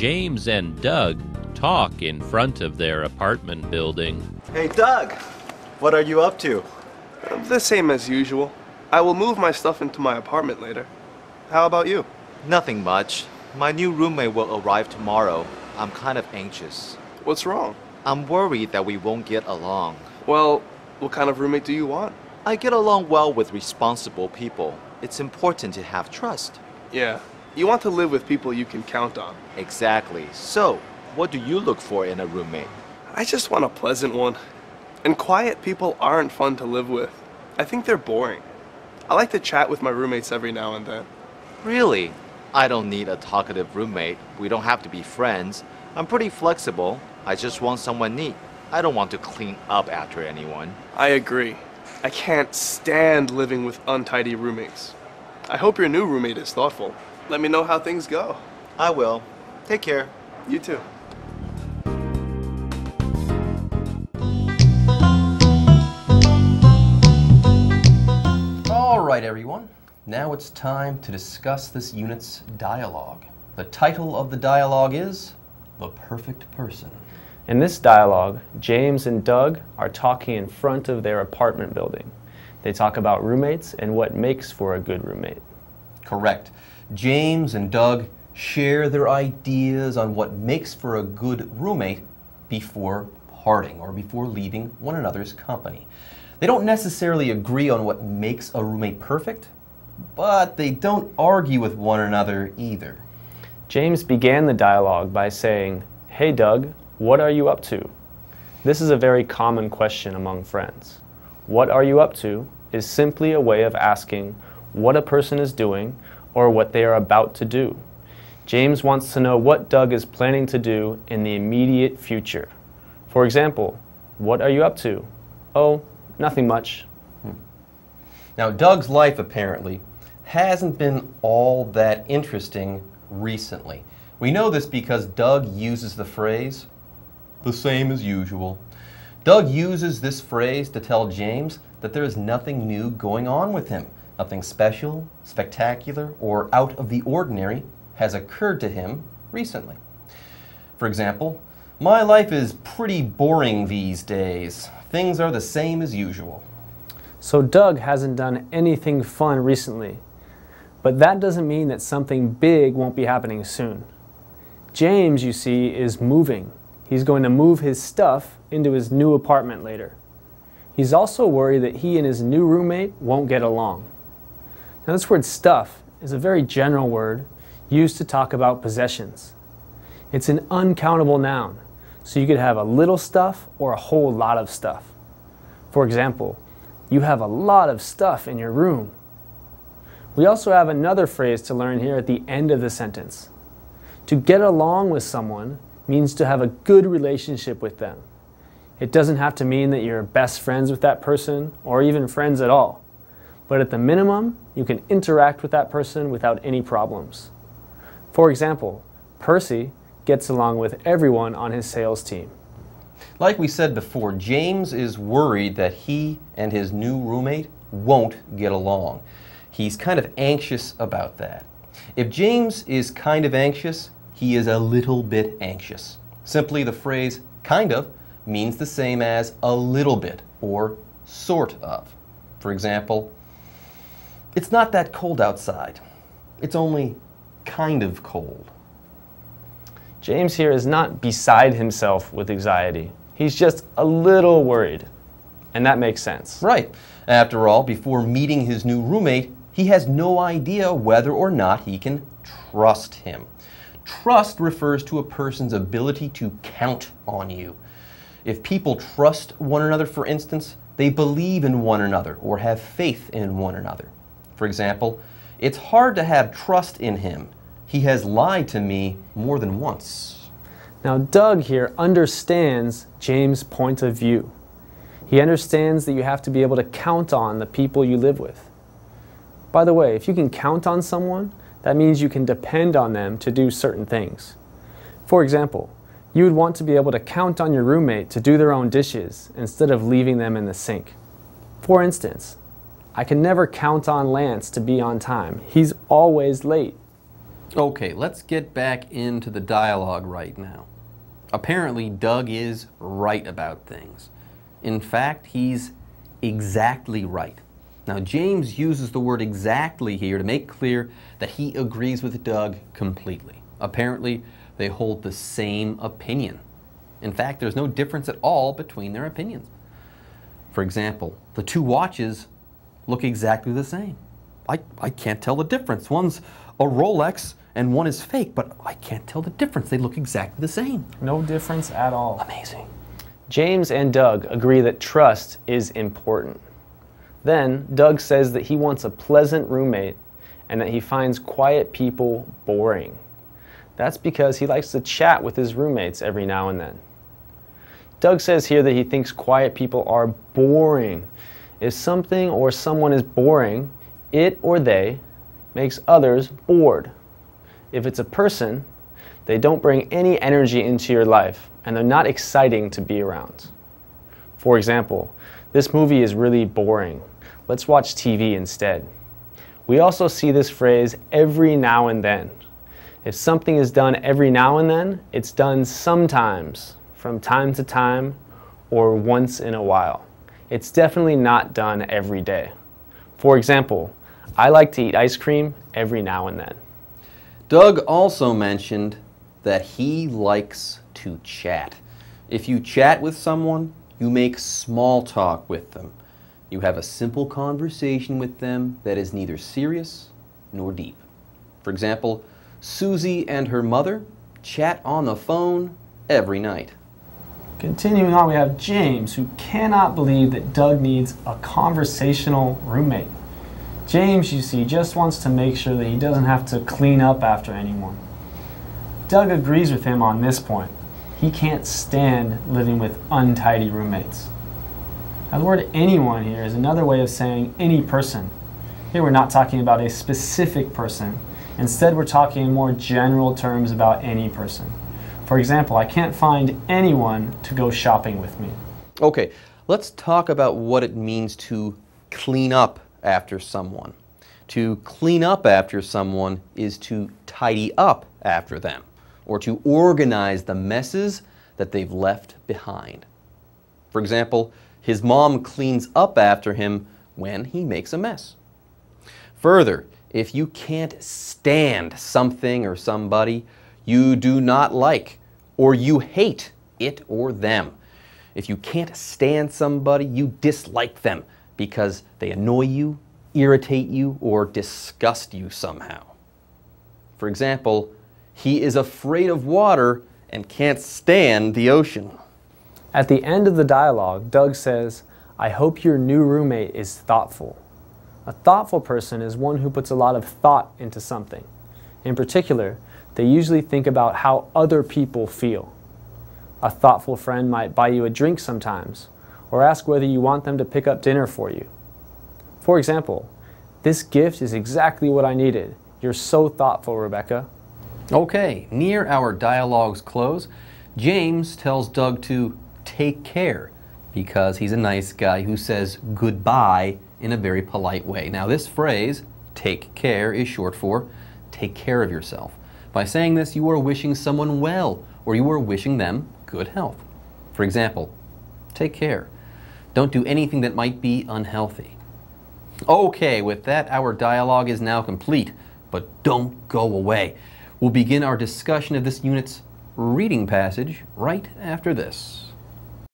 James and Doug talk in front of their apartment building. Hey, Doug! What are you up to? The same as usual. I will move my stuff into my apartment later. How about you? Nothing much. My new roommate will arrive tomorrow. I'm kind of anxious. What's wrong? I'm worried that we won't get along. Well, what kind of roommate do you want? I get along well with responsible people. It's important to have trust. Yeah, you want to live with people you can count on. Exactly. So, what do you look for in a roommate? I just want a pleasant one. And quiet people aren't fun to live with. I think they're boring. I like to chat with my roommates every now and then. Really? I don't need a talkative roommate. We don't have to be friends. I'm pretty flexible. I just want someone neat. I don't want to clean up after anyone. I agree. I can't stand living with untidy roommates. I hope your new roommate is thoughtful. Let me know how things go. I will. Take care. You too. All right, everyone. Now it's time to discuss this unit's dialogue. The title of the dialogue is The Perfect Person. In this dialogue, James and Doug are talking in front of their apartment building. They talk about roommates and what makes for a good roommate. Correct. James and Doug share their ideas on what makes for a good roommate before parting or before leaving one another's company. They don't necessarily agree on what makes a roommate perfect, but they don't argue with one another either. James began the dialogue by saying, "Hey Doug, what are you up to?" This is a very common question among friends. What are you up to is simply a way of asking what a person is doing or what they are about to do. James wants to know what Doug is planning to do in the immediate future. For example, what are you up to? Oh, nothing much. Now, Doug's life apparently hasn't been all that interesting recently. We know this because Doug uses the phrase, "the same as usual." Doug uses this phrase to tell James that there is nothing new going on with him. Nothing special, spectacular, or out of the ordinary has occurred to him recently. For example, "My life is pretty boring these days. Things are the same as usual." So Doug hasn't done anything fun recently, but that doesn't mean that something big won't be happening soon. James, you see, is moving. He's going to move his stuff into his new apartment later. He's also worried that he and his new roommate won't get along. Now, this word stuff is a very general word used to talk about possessions. It's an uncountable noun, so you could have a little stuff or a whole lot of stuff. For example, you have a lot of stuff in your room. We also have another phrase to learn here at the end of the sentence. To get along with someone means to have a good relationship with them. It doesn't have to mean that you're best friends with that person or even friends at all. But at the minimum, you can interact with that person without any problems. For example, Percy gets along with everyone on his sales team. Like we said before, James is worried that he and his new roommate won't get along. He's kind of anxious about that. If James is kind of anxious, he is a little bit anxious. Simply the phrase kind of means the same as a little bit or sort of. For example, "It's not that cold outside. It's only kind of cold." James here is not beside himself with anxiety. He's just a little worried. And that makes sense. Right. After all, before meeting his new roommate, he has no idea whether or not he can trust him. Trust refers to a person's ability to count on you. If people trust one another, for instance, they believe in one another or have faith in one another. For example, "It's hard to have trust in him. He has lied to me more than once." Now, Doug here understands James' point of view. He understands that you have to be able to count on the people you live with. By the way, if you can count on someone, that means you can depend on them to do certain things. For example, you would want to be able to count on your roommate to do their own dishes instead of leaving them in the sink. For instance, I can never count on Lance to be on time. He's always late. Okay, let's get back into the dialogue right now. Apparently, Doug is right about things. In fact, he's exactly right. Now, James uses the word exactly here to make clear that he agrees with Doug completely. Apparently, they hold the same opinion. In fact, there's no difference at all between their opinions. For example, the two watches look exactly the same. I can't tell the difference. One's a Rolex and one is fake, but I can't tell the difference. They look exactly the same. No difference at all. Amazing. James and Doug agree that trust is important. Then, Doug says that he wants a pleasant roommate and that he finds quiet people boring. That's because he likes to chat with his roommates every now and then. Doug says here that he thinks quiet people are boring. If something or someone is boring, it or they makes others bored. If it's a person, they don't bring any energy into your life and they're not exciting to be around. For example, this movie is really boring. Let's watch TV instead. We also see this phrase every now and then. If something is done every now and then, it's done sometimes, from time to time, or once in a while. It's definitely not done every day. For example, I like to eat ice cream every now and then. Doug also mentioned that he likes to chat. If you chat with someone, you make small talk with them. You have a simple conversation with them that is neither serious nor deep. For example, Susie and her mother chat on the phone every night. Continuing on, we have James, who cannot believe that Doug needs a conversational roommate. James, you see, just wants to make sure that he doesn't have to clean up after anyone. Doug agrees with him on this point. He can't stand living with untidy roommates. Now, the word anyone here is another way of saying any person. Here we're not talking about a specific person. Instead, we're talking in more general terms about any person. For example, I can't find anyone to go shopping with me. Okay, let's talk about what it means to clean up after someone. To clean up after someone is to tidy up after them, or to organize the messes that they've left behind. For example, his mom cleans up after him when he makes a mess. Further, if you can't stand something or somebody you do not like, or you hate it or them. If you can't stand somebody, you dislike them because they annoy you, irritate you, or disgust you somehow. For example, he is afraid of water and can't stand the ocean. At the end of the dialogue, Doug says, I hope your new roommate is thoughtful. A thoughtful person is one who puts a lot of thought into something. In particular, they usually think about how other people feel. A thoughtful friend might buy you a drink sometimes, or ask whether you want them to pick up dinner for you. For example, this gift is exactly what I needed. You're so thoughtful, Rebecca. Okay, near our dialogue's close, James tells Doug to take care because he's a nice guy who says goodbye in a very polite way. Now, this phrase, take care, is short for take care of yourself. By saying this, you are wishing someone well, or you are wishing them good health. For example, take care. Don't do anything that might be unhealthy. Okay, with that, our dialogue is now complete, but don't go away. We'll begin our discussion of this unit's reading passage right after this.